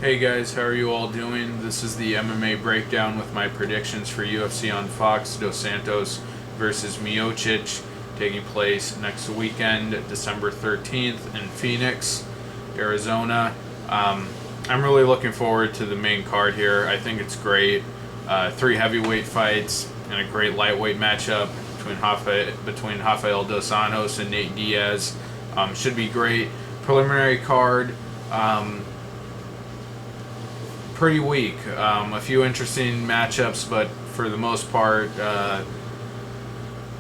Hey guys, how are you all doing? This is the MMA breakdown with my predictions for UFC on Fox. Dos Santos versus Miocic, taking place next weekend, December 13th in Phoenix, Arizona. I'm really looking forward to the main card here. I think it's great. Three heavyweight fights and a great lightweight matchup between Rafael Dos Anjos and Nate Diaz. Should be great. Preliminary card. Pretty weak. A few interesting matchups, but for the most part,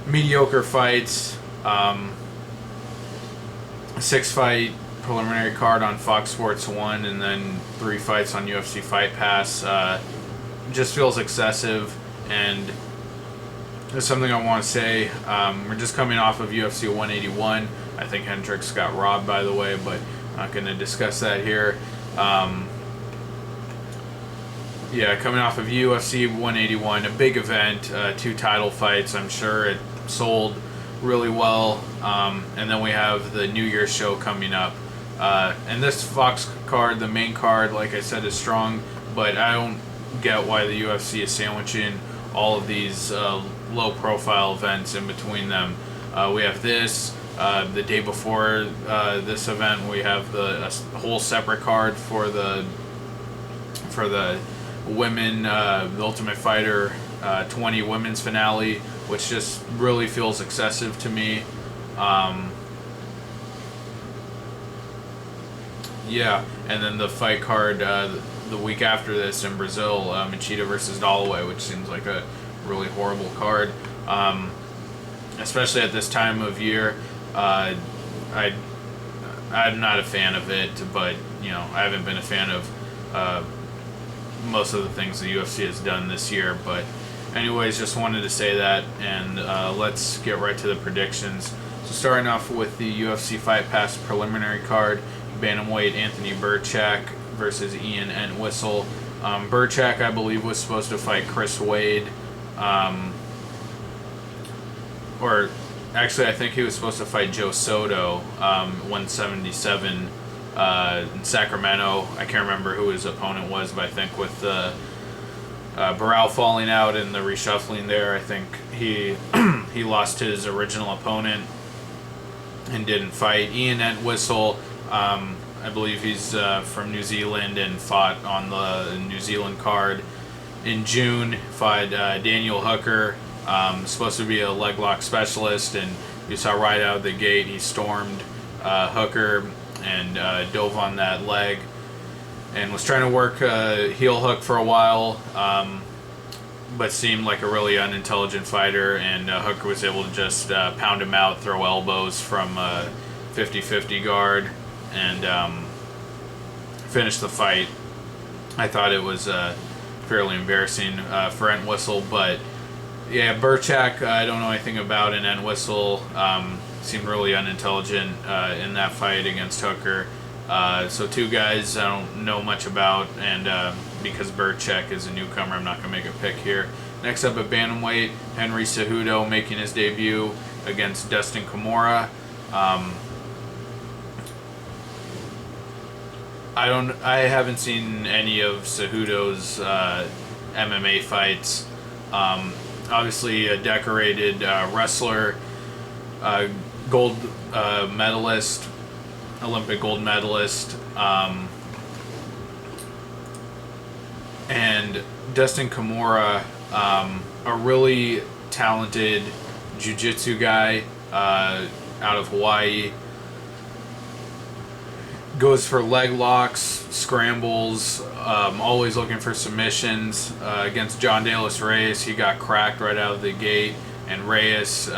mediocre fights. 6-fight preliminary card on Fox Sports 1, and then 3 fights on UFC Fight Pass. Just feels excessive, and there's something I want to say. We're just coming off of UFC 181. I think Hendricks got robbed, by the way, but I'm not going to discuss that here. Yeah, coming off of UFC 181, a big event, 2 title fights. I'm sure it sold really well. And then we have the New Year's show coming up. And this Fox card, the main card, like I said, is strong, but I don't get why the UFC is sandwiching all of these low-profile events in between them. We have this. The day before this event, we have a whole separate card for the women, the Ultimate Fighter 20 women's finale, which just really feels excessive to me. Yeah, and then the fight card the week after this in Brazil, Machida versus Dalloway, which seems like a really horrible card, especially at this time of year. I'm not a fan of it, but I haven't been a fan of most of the things the UFC has done this year. But anyways, just wanted to say that, and let's get right to the predictions. So starting off with the UFC Fight Pass preliminary card, bantamweight Anthony Burchak versus Ian Entwistle. Burchak, I believe, was supposed to fight Chris Wade, or actually I think he was supposed to fight Joe Soto, 177 in Sacramento. I can't remember who his opponent was, but I think with the Barral falling out and the reshuffling there, I think he he lost his original opponent and didn't fight. Ian Entwistle, I believe he's from New Zealand and fought on the New Zealand card in June. Fought Daniel Hooker, supposed to be a leg lock specialist, and you saw right out of the gate he stormed Hooker and dove on that leg and was trying to work a heel hook for a while, but seemed like a really unintelligent fighter, and Hooker was able to just pound him out, throw elbows from 50-50 guard, and finish the fight. I thought it was fairly embarrassing for Entwistle, but yeah, Burchak, I don't know anything about, and Entwistle seemed really unintelligent in that fight against Hooker. So 2 guys I don't know much about, and because Burchak is a newcomer, I'm not going to make a pick here. Next up at bantamweight, Henry Cejudo making his debut against Dustin Kimura. I haven't seen any of Cejudo's MMA fights. Obviously a decorated wrestler, gold medalist, Olympic gold medalist, and Dustin Kimura, a really talented jiu-jitsu guy out of Hawaii. Goes for leg locks, scrambles, always looking for submissions. Against John De Los Reyes, he got cracked right out of the gate, and Reyes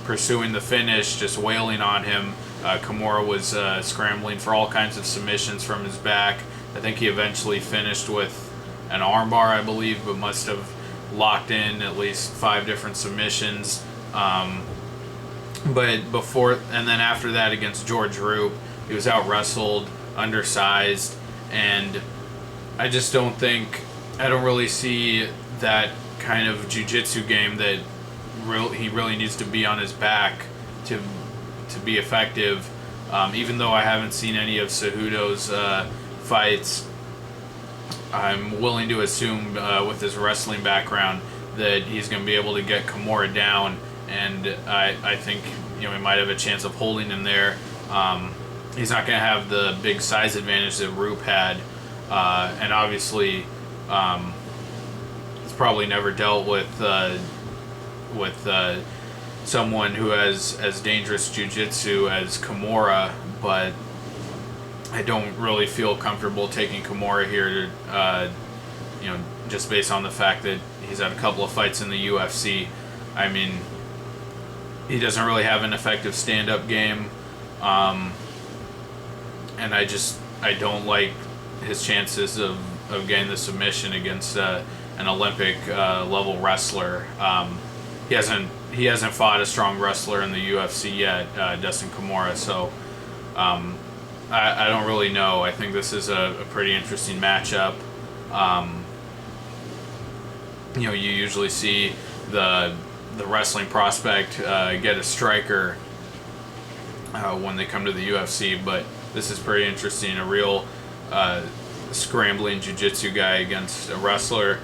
pursuing the finish, just wailing on him. Kimura was scrambling for all kinds of submissions from his back. I think he eventually finished with an armbar, I believe, but must have locked in at least 5 different submissions. But before, and then after that against George Roop, he was out wrestled, undersized, and I don't really see that kind of jiu-jitsu game that he really needs to be on his back to be effective. Even though I haven't seen any of Cejudo's fights, I'm willing to assume with his wrestling background that he's going to be able to get Kimura down, and I think he might have a chance of holding him there. He's not going to have the big size advantage that Roop had, and obviously he's probably never dealt with someone who has as dangerous jiu-jitsu as Kimura, but I don't really feel comfortable taking Kimura here to, just based on the fact that he's had a couple of fights in the UFC. I mean, he doesn't really have an effective stand-up game, and I don't like his chances of getting the submission against an Olympic level wrestler. He hasn't fought a strong wrestler in the UFC yet, Dustin Kimura. So I don't really know. I think this is a pretty interesting matchup. You usually see the wrestling prospect get a striker when they come to the UFC, but this is pretty interesting. A real scrambling jiu-jitsu guy against a wrestler,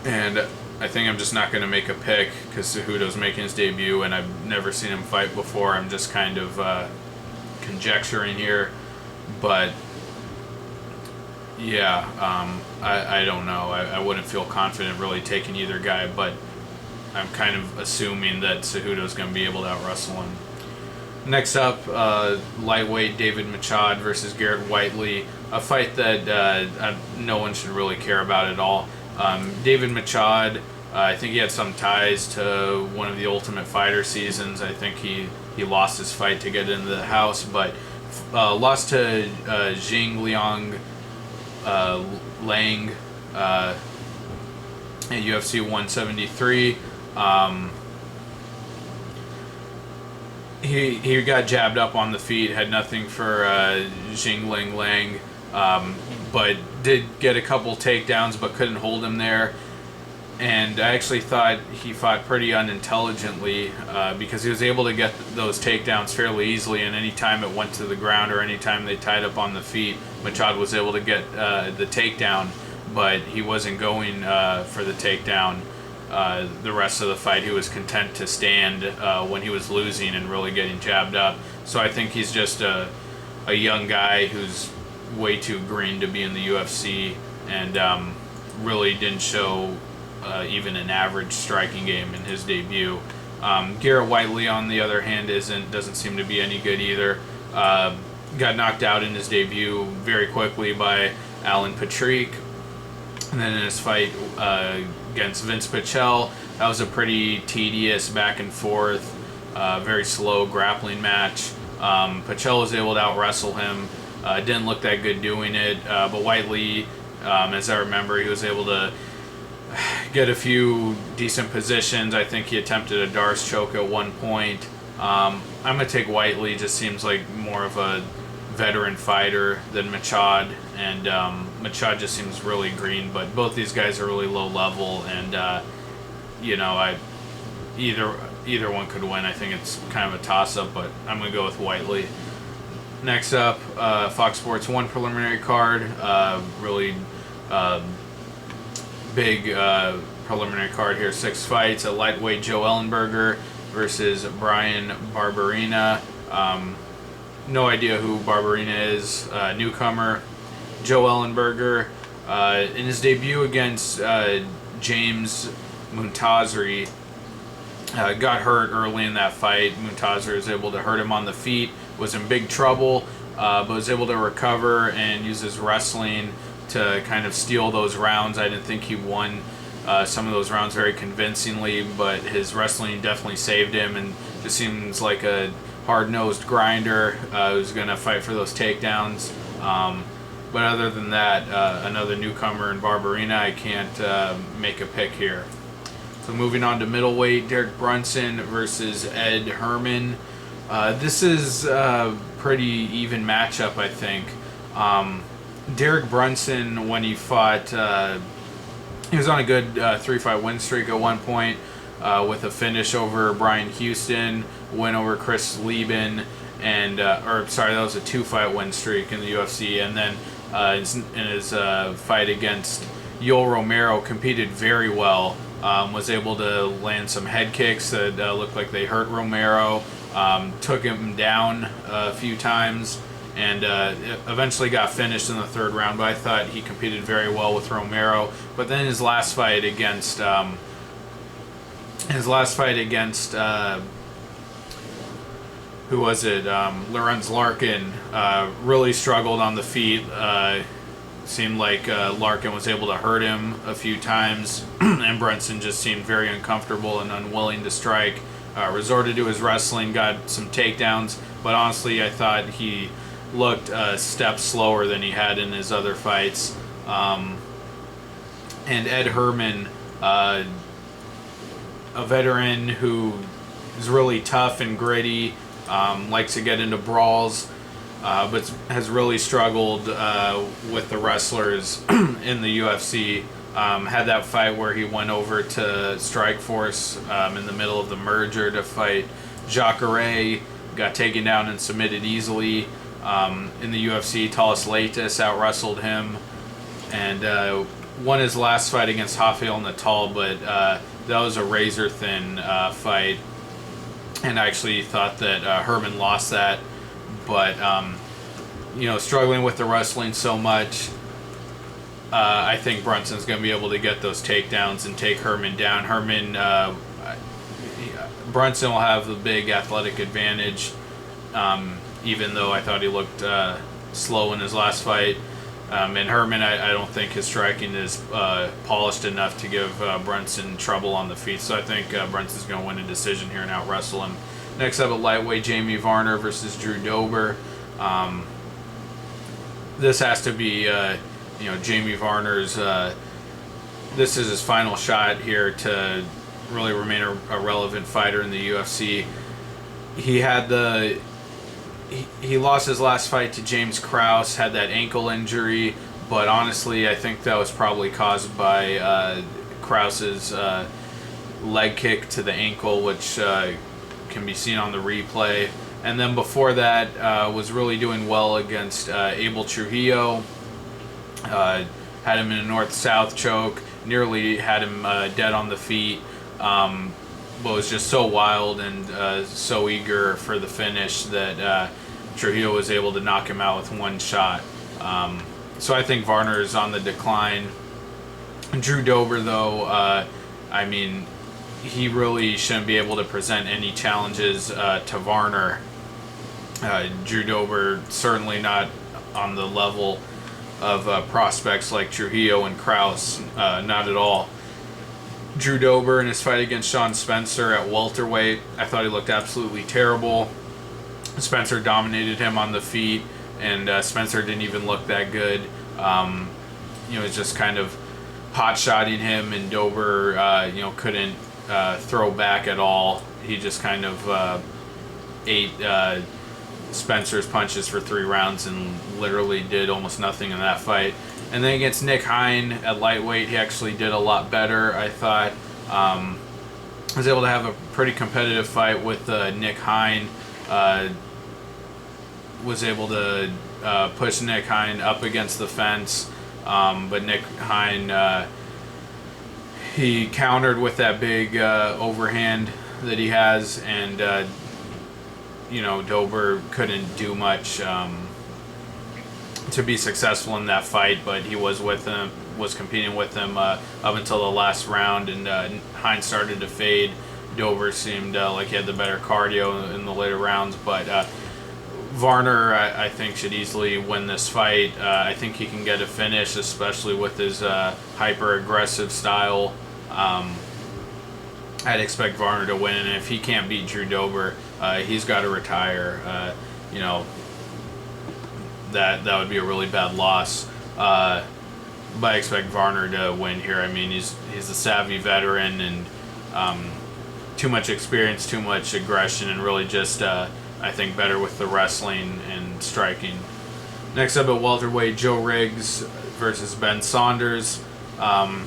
and I think I'm just not going to make a pick because Cejudo's making his debut and I've never seen him fight before. I'm just kind of conjecturing here, but yeah, I don't know. I wouldn't feel confident really taking either guy, but I'm kind of assuming that Cejudo's going to be able to out-wrestle him. Next up, lightweight David Michaud versus Garrett Whiteley, a fight that no one should really care about at all. David Michaud, I think he had some ties to one of the Ultimate Fighter seasons. I think he lost his fight to get into the house, but lost to Jing Liang Lang at UFC 173. He got jabbed up on the feet, had nothing for Jingling Lang, but did get a couple takedowns, but couldn't hold him there. And I actually thought he fought pretty unintelligently because he was able to get those takedowns fairly easily, and any time it went to the ground or any time they tied up on the feet, Michaud was able to get the takedown, but he wasn't going for the takedown. The rest of the fight, he was content to stand when he was losing and really getting jabbed up. So I think he's just a young guy who's way too green to be in the UFC, and really didn't show even an average striking game in his debut. Garrett Whiteley, on the other hand, doesn't seem to be any good either. Got knocked out in his debut very quickly by Alan Patrick, and then in his fight against Vince Pichel, that was a pretty tedious back and forth, very slow grappling match. Pichel was able to out-wrestle him. Didn't look that good doing it, but Whiteley, as I remember, he was able to get a few decent positions. I think he attempted a Darce choke at one point. I'm going to take Whiteley. Just seems like more of a veteran fighter than Michaud, and Michaud just seems really green, but both these guys are really low level, and either one could win. I think it's kind of a toss-up, but I'm going to go with Whiteley. Next up, Fox Sports 1 preliminary card, really big preliminary card here. 6 fights. A lightweight Joe Ellenberger versus Brian Barberena. No idea who Barberena is. Newcomer. Joe Ellenberger, in his debut against James Muntazeri, got hurt early in that fight. Muntazeri was able to hurt him on the feet, was in big trouble, but was able to recover and use his wrestling to kind of steal those rounds. I didn't think he won some of those rounds very convincingly, but his wrestling definitely saved him, and just seems like a hard-nosed grinder who's going to fight for those takedowns. But other than that, another newcomer in Barberena, I can't make a pick here. So moving on to middleweight, Derek Brunson versus Ed Herman. This is a pretty even matchup, I think. Derek Brunson, when he fought, he was on a good 3-fight win streak at one point, with a finish over Brian Houston, win over Chris Lieben, and that was a 2-fight win streak in the UFC, and then in his fight against Yoel Romero, competed very well. Was able to land some head kicks that looked like they hurt Romero. Took him down a few times, and eventually got finished in the third round. But I thought he competed very well with Romero. But then his last fight against who was it? Lorenz Larkin really struggled on the feet. Seemed like Larkin was able to hurt him a few times, and Brunson just seemed very uncomfortable and unwilling to strike. Resorted to his wrestling, got some takedowns, but honestly, I thought he looked a step slower than he had in his other fights. And Ed Herman, a veteran who is really tough and gritty, likes to get into brawls, but has really struggled with the wrestlers in the UFC. Had that fight where he went over to Strikeforce in the middle of the merger to fight Jacare, got taken down and submitted easily. In the UFC, Talis Leites out-wrestled him, and won his last fight against Rafael Natal, but that was a razor-thin fight, and I actually thought that Herman lost that. But struggling with the wrestling so much, I think Brunson's going to be able to get those takedowns and take Herman down. Brunson will have the big athletic advantage, even though I thought he looked slow in his last fight. And Herman, I don't think his striking is polished enough to give Brunson trouble on the feet. So I think Brunson's going to win a decision here and out-wrestle him. Next up at lightweight, Jamie Varner versus Drew Dober. This has to be, Jamie Varner's. This is his final shot here to really remain a relevant fighter in the UFC. He lost his last fight to James Krause, had that ankle injury, but honestly, I think that was probably caused by Krause's leg kick to the ankle, which can be seen on the replay. And then before that, was really doing well against Abel Trujillo. Had him in a north-south choke, nearly had him dead on the feet, but was just so wild and so eager for the finish that Trujillo was able to knock him out with one shot. So I think Varner is on the decline. Drew Dober, though, he really shouldn't be able to present any challenges to Varner. Drew Dober certainly not on the level of prospects like Trujillo and Krause, not at all. Drew Dober in his fight against Sean Spencer at welterweight, I thought he looked absolutely terrible. Spencer dominated him on the feet, and Spencer didn't even look that good. Was just kind of hot-shotting him, and Dober, couldn't throw back at all. He just kind of ate Spencer's punches for 3 rounds and literally did almost nothing in that fight. And then against Nick Hein at lightweight, he actually did a lot better, I thought. Was able to have a pretty competitive fight with Nick Hein. Was able to push Nick Hein up against the fence, but Nick Hein, he countered with that big overhand that he has, and Dober couldn't do much to be successful in that fight, but he was competing with him up until the last round, and Hein started to fade. Dober seemed like he had the better cardio in the later rounds, but Varner, I think, should easily win this fight. I think he can get a finish, especially with his hyper-aggressive style. I'd expect Varner to win, and if he can't beat Drew Dober, he's got to retire. That would be a really bad loss. But I expect Varner to win here. I mean, he's a savvy veteran, and too much experience, too much aggression, and really just I think better with the wrestling and striking. Next up at welterweight, Joe Riggs versus Ben Saunders. I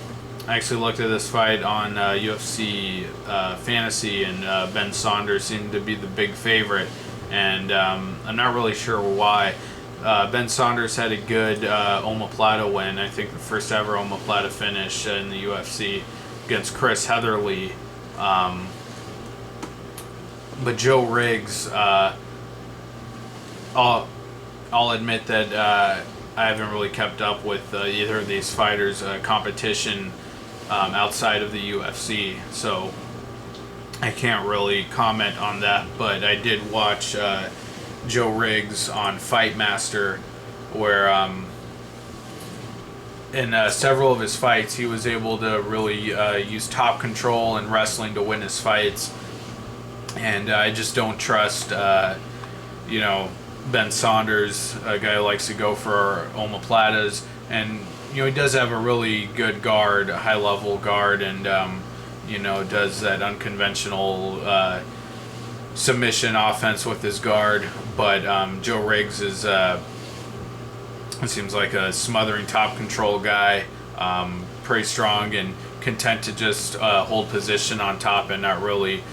actually looked at this fight on UFC Fantasy, and Ben Saunders seemed to be the big favorite, and I'm not really sure why. Ben Saunders had a good omoplata win. I think the first ever omoplata finish in the UFC against Chris Heatherly. But Joe Riggs, I'll admit that I haven't really kept up with either of these fighters' competition outside of the UFC, so I can't really comment on that. But I did watch Joe Riggs on Fight Master, where in several of his fights he was able to really use top control and wrestling to win his fights. And I just don't trust, Ben Saunders, a guy who likes to go for omoplatas. And, he does have a really good guard, a high-level guard, and, does that unconventional submission offense with his guard. But Joe Riggs is, it seems like a smothering top control guy, pretty strong and content to just hold position on top and not really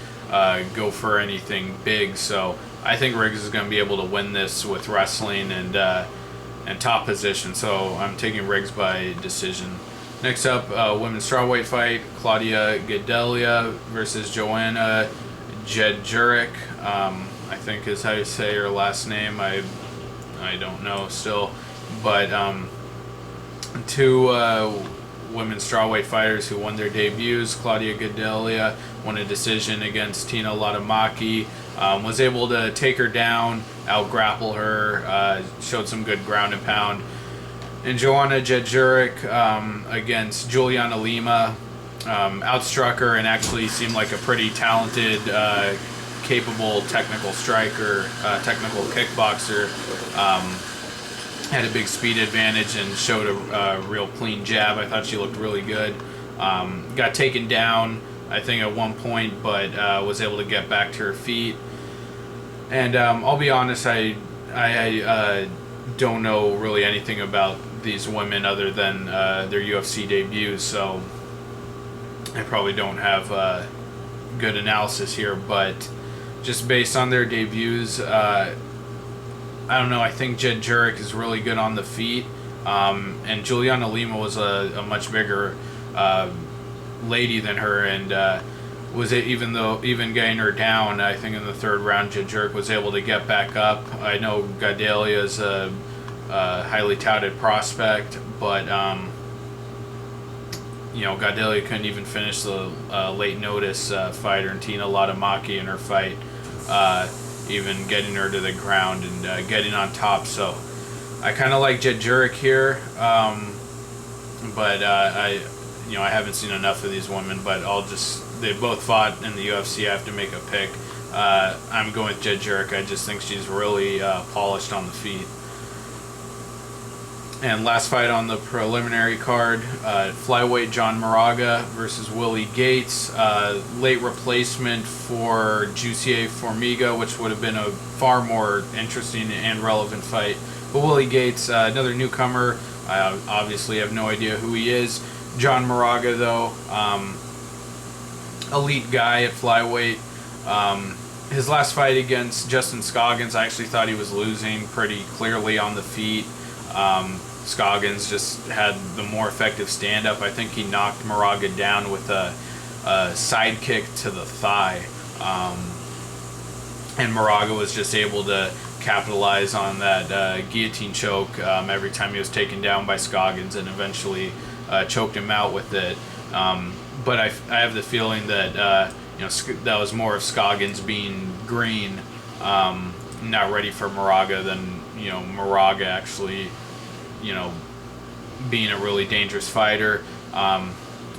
go for anything big. So I think Riggs is going to be able to win this with wrestling and top position. So I'm taking Riggs by decision. Next up, women's strawweight fight: Claudia Gadelha versus Joanna Jedrzejczyk. I think is how you say her last name. I don't know still, but two women's strawweight fighters who won their debuts. Claudia Gadelha won a decision against Tina Latamaki. Was able to take her down, out-grapple her, showed some good ground and pound. And Joanna Jedrzejczyk against Juliana Lima, outstruck her and actually seemed like a pretty talented, capable technical striker, technical kickboxer. Had a big speed advantage and showed a real clean jab. I thought she looked really good. Got taken down, I think, at one point, but was able to get back to her feet. And I'll be honest, I don't know really anything about these women other than their UFC debuts, so I probably don't have good analysis here. But just based on their debuts, I don't know. I think Jedrzejczyk is really good on the feet, and Juliana Lima was a much bigger lady than her, and was it even getting her down. I think in the third round, Jedrzejczyk was able to get back up. I know Gadelha is a highly touted prospect, but Gadelha couldn't even finish the late notice fighter and Tina Latamaki in her fight. Even getting her to the ground and getting on top. So I kind of like Jedrzejczyk here, but I haven't seen enough of these women. But they both fought in the UFC. I have to make a pick. I'm going with Jedrzejczyk. I just think she's really polished on the feet. And last fight on the preliminary card, flyweight John Moraga versus Willie Gates. Late replacement for Jussier Formiga, which would have been a far more interesting and relevant fight. But Willie Gates, another newcomer. I obviously have no idea who he is. John Moraga, though, elite guy at flyweight. His last fight against Justin Scoggins, I actually thought he was losing pretty clearly on the feet. Scoggins just had the more effective stand-up. I think he knocked Moraga down with a side kick to the thigh. And Moraga was just able to capitalize on that guillotine choke every time he was taken down by Scoggins, and eventually choked him out with it. But I have the feeling that that was more of Scoggins being green, not ready for Moraga, than Moraga actually being a really dangerous fighter.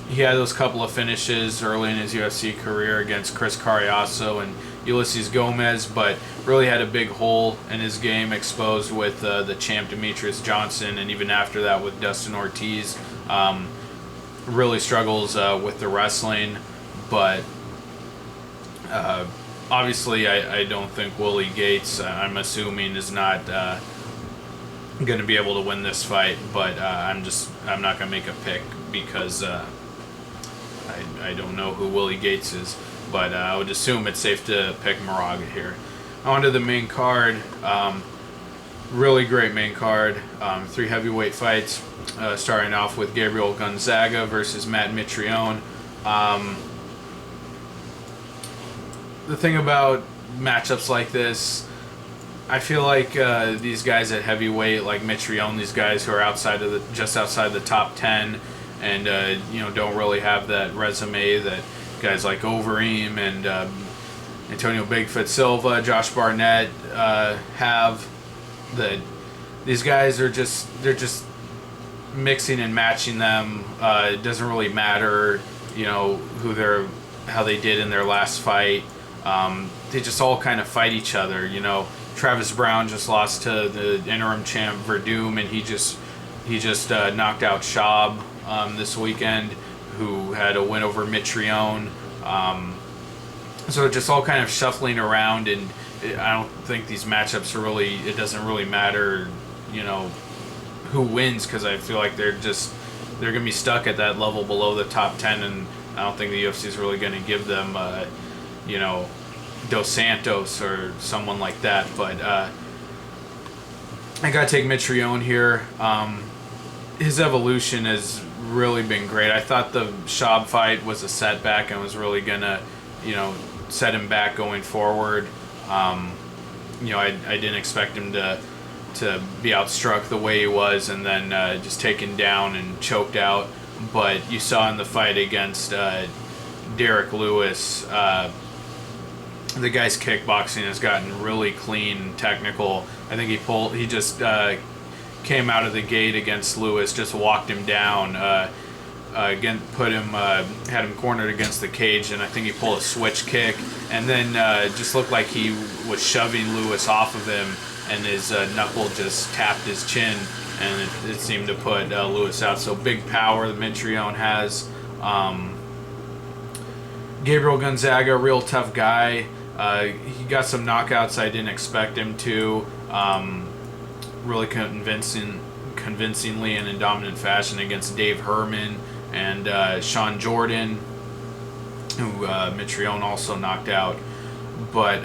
He had those couple of finishes early in his UFC career against Chris Carriazo and Ulysses Gomez, but really had a big hole in his game exposed with the champ Demetrius Johnson, and even after that with Dustin Ortiz. Really struggles with the wrestling, but obviously I don't think Willie Gates, I'm assuming, is not going to be able to win this fight, but I'm not going to make a pick because I don't know who Willie Gates is, but I would assume it's safe to pick Moraga here. On to the main card. Really great main card. 3 heavyweight fights, starting off with Gabriel Gonzaga versus Matt Mitrione. The thing about matchups like this, I feel like these guys at heavyweight, like Mitrione, these guys who are just outside the top 10, and don't really have that resume that guys like Overeem and Antonio Bigfoot Silva, Josh Barnett have. That these guys are just mixing and matching them. It doesn't really matter, how they did in their last fight. They just all kind of fight each other. Travis Brown just lost to the interim champ Verdum, and he just knocked out Schaub this weekend, who had a win over Mitrione. So just all kind of shuffling around, and I don't think these matchups are really. It doesn't really matter, who wins, because I feel like they're gonna be stuck at that level below the top 10, and I don't think the UFC is really gonna give them, Dos Santos or someone like that. But I gotta take Mitrione here. His evolution has really been great. I thought the Schaub fight was a setback and was really gonna, set him back going forward. I didn't expect him to be outstruck the way he was, and then just taken down and choked out. But you saw in the fight against Derek Lewis, the guy's kickboxing has gotten really clean, technical. I think he just came out of the gate against Lewis, just walked him down, again had him cornered against the cage, and I think he pulled a switch kick, and then just looked like he was shoving Lewis off of him, and his knuckle just tapped his chin, and it seemed to put Lewis out. So big power that Mitrione has. Gabriel Gonzaga, real tough guy. He got some knockouts I didn't expect him to. Really convincingly and in dominant fashion against Dave Herman and Sean Jordan, who Mitrione also knocked out. But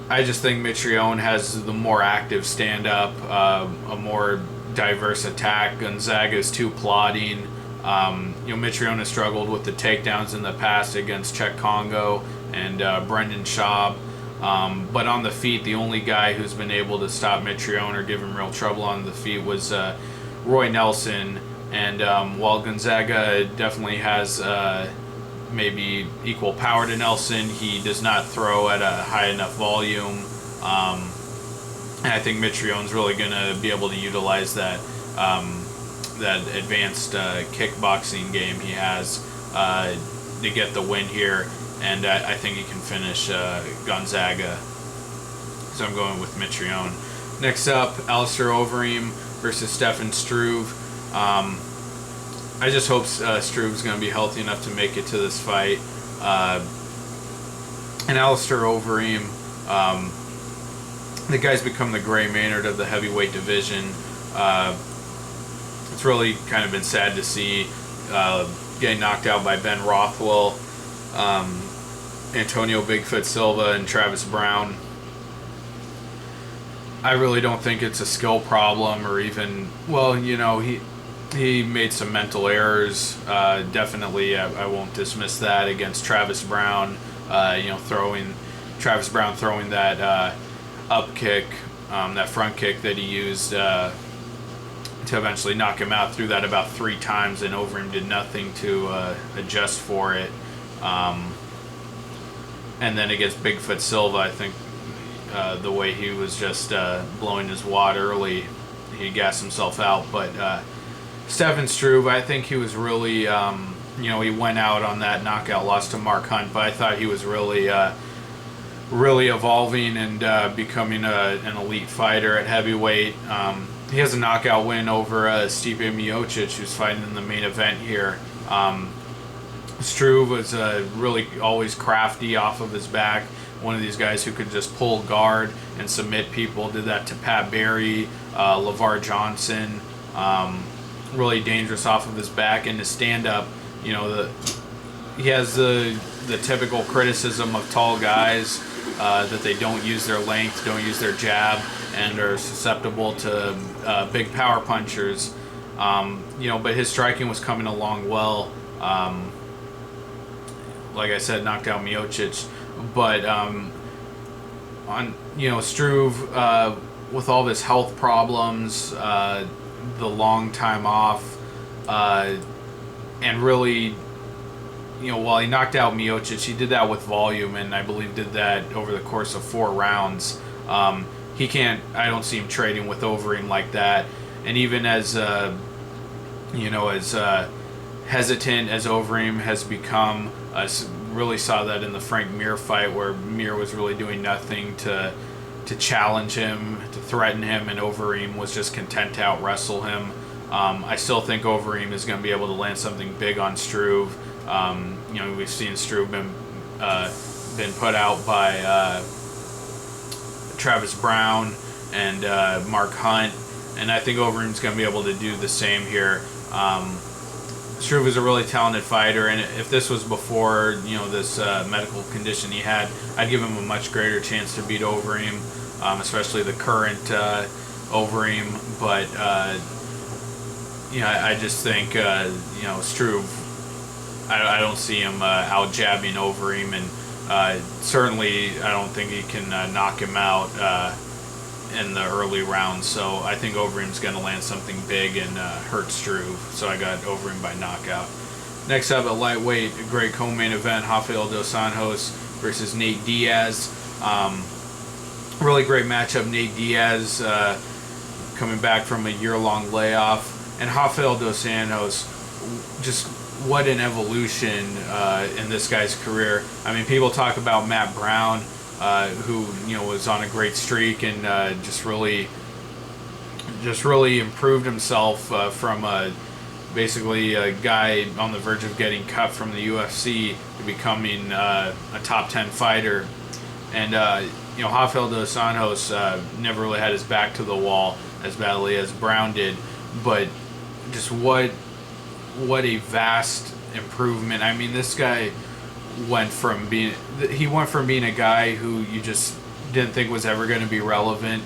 I just think Mitrione has the more active stand-up, a more diverse attack. Gonzaga is too plodding. Mitrione has struggled with the takedowns in the past against Czech Congo and Brendan Schaub. But on the feet, the only guy who's been able to stop Mitrione or give him real trouble on the feet was Roy Nelson. And while Gonzaga definitely has maybe equal power to Nelson, he does not throw at a high enough volume. And I think Mitrione's really going to be able to utilize that advanced kickboxing game he has to get the win here. And I think he can finish Gonzaga. So I'm going with Mitrione. Next up, Alistair Overeem versus Stefan Struve. I just hope Struve's going to be healthy enough to make it to this fight. And Alistair Overeem, the guy's become the Gray Maynard of the heavyweight division. It's really kind of been sad to see getting knocked out by Ben Rothwell, Antonio Bigfoot Silva, and Travis Brown. I really don't think it's a skill problem, or even, he made some mental errors. Definitely, I won't dismiss that against Travis Brown. Travis Brown throwing that up kick, that front kick that he used to eventually knock him out, threw that about 3 times, and Overeem did nothing to adjust for it. And then against Bigfoot Silva, I think the way he was just blowing his wad early, he gassed himself out. But Stefan Struve, I think he was really, he went out on that knockout loss to Mark Hunt, but I thought he was really evolving and becoming an elite fighter at heavyweight. He has a knockout win over Stipe Miocic, who's fighting in the main event here. Struve was really always crafty off of his back. One of these guys who could just pull guard and submit people. Did that to Pat Barry, LeVar Johnson. Really dangerous off of his back, and his stand-up, he has the typical criticism of tall guys, that they don't use their length, don't use their jab, and are susceptible to big power punchers. But his striking was coming along well. Like I said, knocked out Miocic, but Struve, with all of his health problems, the long time off, and really, while he knocked out Miocic, he did that with volume, and I believe did that over the course of 4 rounds. He can't. I don't see him trading with Overeem like that. And even as hesitant as Overeem has become, really saw that in the Frank Mir fight, where Mir was really doing nothing to challenge him, to threaten him, and Overeem was just content to out wrestle him. I still think Overeem is going to be able to land something big on Struve. We've seen Struve been put out by Travis Brown and Mark Hunt, and I think Overeem's going to be able to do the same here. Struve is a really talented fighter, and if this was before this medical condition he had, I'd give him a much greater chance to beat Overeem, especially the current Overeem. But I just think Struve, I don't see him out jabbing Overeem, and certainly I don't think he can knock him out in the early rounds. So I think Overeem's going to land something big and hurt Struve. So I got Overeem by knockout. Next up, at lightweight, a great co-main event: Rafael dos Anjos versus Nate Diaz. Really great matchup. Nate Diaz coming back from a year-long layoff, and Rafael dos Anjos, just what an evolution in this guy's career. I mean, people talk about Matt Brown, who was on a great streak and just really improved himself from basically a guy on the verge of getting cut from the UFC to becoming a top 10 fighter. And Rafael dos Anjos never really had his back to the wall as badly as Brown did, but just what a vast improvement. I mean, this guy went from being a guy who you just didn't think was ever going to be relevant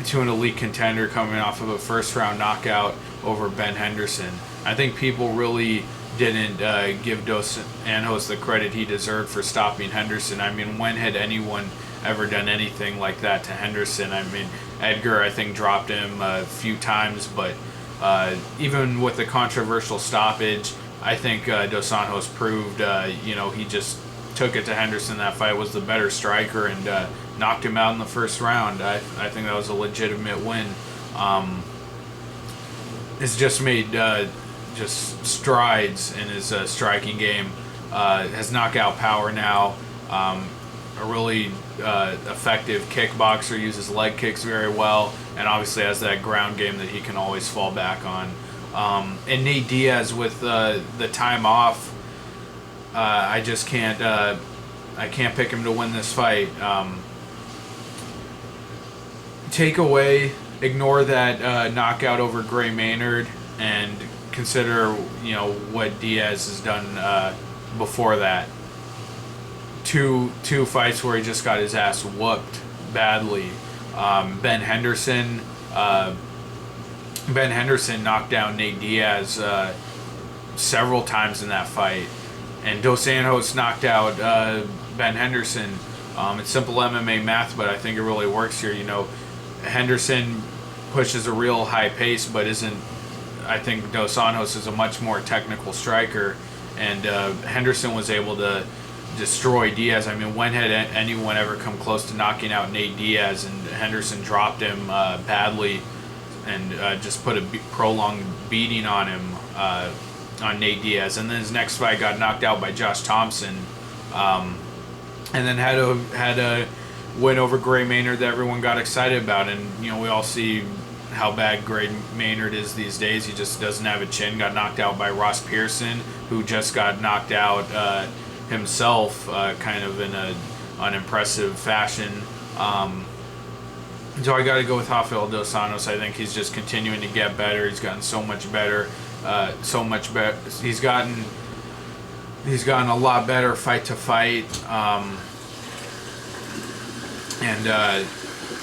to an elite contender, coming off of a first round knockout over Ben Henderson. I think people really didn't give Dos Anjos the credit he deserved for stopping Henderson. I mean, when had anyone ever done anything like that to Henderson? I mean, Edgar, I think, dropped him a few times, but even with the controversial stoppage, I think Dos Anjos proved, he just took it to Henderson. That fight, was the better striker, and knocked him out in the first round. I think that was a legitimate win. Has just made just strides in his striking game. Has knockout power now. A really effective kickboxer, uses leg kicks very well, and obviously has that ground game that he can always fall back on. And Nate Diaz, with the time off, I just can't. I can't pick him to win this fight. Ignore that knockout over Gray Maynard, and consider what Diaz has done before that. Two fights where he just got his ass whooped badly. Ben Henderson knocked down Nate Diaz several times in that fight, and Dos Anjos knocked out Ben Henderson. It's simple MMA math, but I think it really works here. Henderson pushes a real high pace, but isn't. I think Dos Anjos is a much more technical striker, and Henderson was able to destroy Diaz. I mean, when had anyone ever come close to knocking out Nate Diaz? And Henderson dropped him badly, and just put a prolonged beating on him, on Nate Diaz. And then his next fight got knocked out by Josh Thompson, and then had a win over Gray Maynard that everyone got excited about. And we all see how bad Gray Maynard is these days. He just doesn't have a chin. Got knocked out by Ross Pearson, who just got knocked out himself, kind of in an unimpressive fashion. So I got to go with Rafael dos Anjos. I think he's just continuing to get better. He's gotten so much better. He's gotten He's gotten a lot better fight to fight.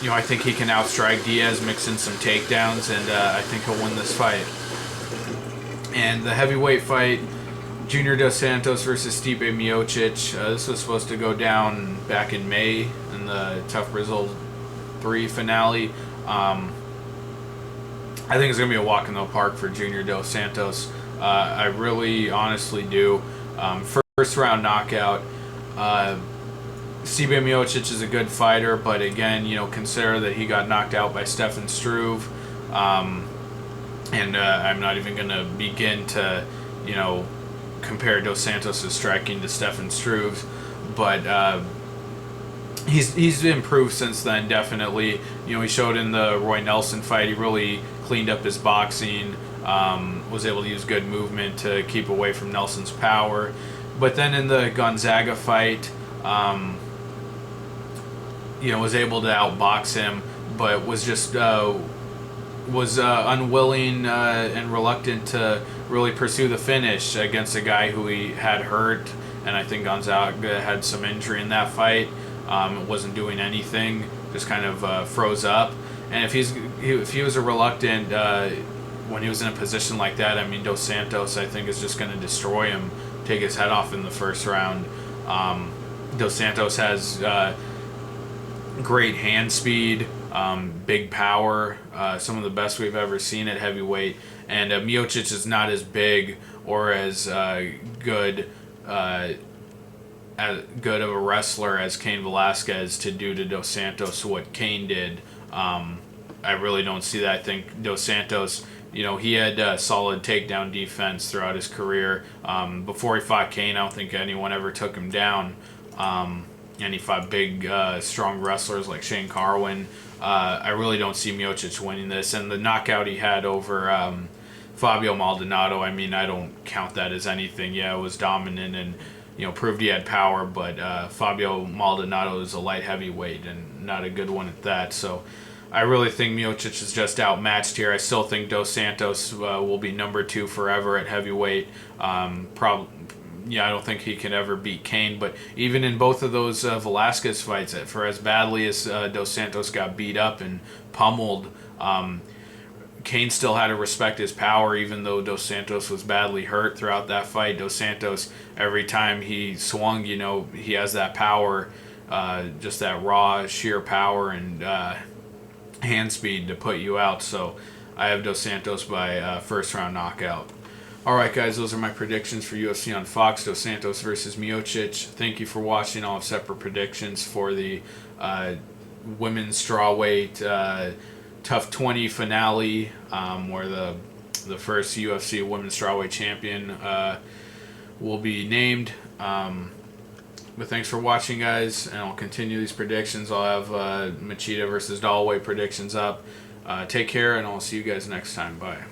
I think he can outstrike Diaz, mix in some takedowns, and I think he'll win this fight. And the heavyweight fight, Junior Dos Santos versus Stipe Miocic. This was supposed to go down back in May in the Tough Brazil 3 finale. I think it's going to be a walk in the park for Junior Dos Santos. I really honestly do. First round knockout. Stipe Miocic is a good fighter, but again, consider that he got knocked out by Stefan Struve. I'm not even going to begin to, compare Dos Santos' striking to Stefan Struve's. But he's improved since then, definitely. He showed in the Roy Nelson fight, he really cleaned up his boxing, was able to use good movement to keep away from Nelson's power. But then in the Gonzaga fight, was able to outbox him, but was just unwilling and reluctant to really pursue the finish against a guy who he had hurt. And I think Gonzaga had some injury in that fight. Wasn't doing anything, just kind of froze up. And if he was a reluctant when he was in a position like that, Dos Santos, I think, is just going to destroy him, take his head off in the first round. Dos Santos has great hand speed, big power, some of the best we've ever seen at heavyweight. And Miocic is not as big or as good of a wrestler as Cain Velasquez to do to Dos Santos what Cain did. I really don't see that. I think Dos Santos, he had solid takedown defense throughout his career. Before he fought Cain, I don't think anyone ever took him down. And he fought big, strong wrestlers like Shane Carwin. I really don't see Miocic winning this. And the knockout he had over Fabio Maldonado, I don't count that as anything. Yeah, it was dominant and proved he had power, but Fabio Maldonado is a light heavyweight and not a good one at that. So I really think Miocic is just outmatched here. I still think Dos Santos will be number 2 forever at heavyweight. I don't think he can ever beat Cain, but even in both of those Velasquez fights, for as badly as Dos Santos got beat up and pummeled, Cain still had to respect his power, even though Dos Santos was badly hurt throughout that fight. Dos Santos, every time he swung, he has that power, just that raw, sheer power and hand speed to put you out. So I have Dos Santos by first round knockout. Alright guys, those are my predictions for UFC on Fox, Dos Santos versus Miocic. Thank you for watching. I'll have separate predictions for the women's strawweight Tough 20 finale, where the first UFC women's strawweight champion will be named. But thanks for watching, guys, and I'll continue these predictions. I'll have Machida versus Dalloway predictions up. Take care, and I'll see you guys next time. Bye.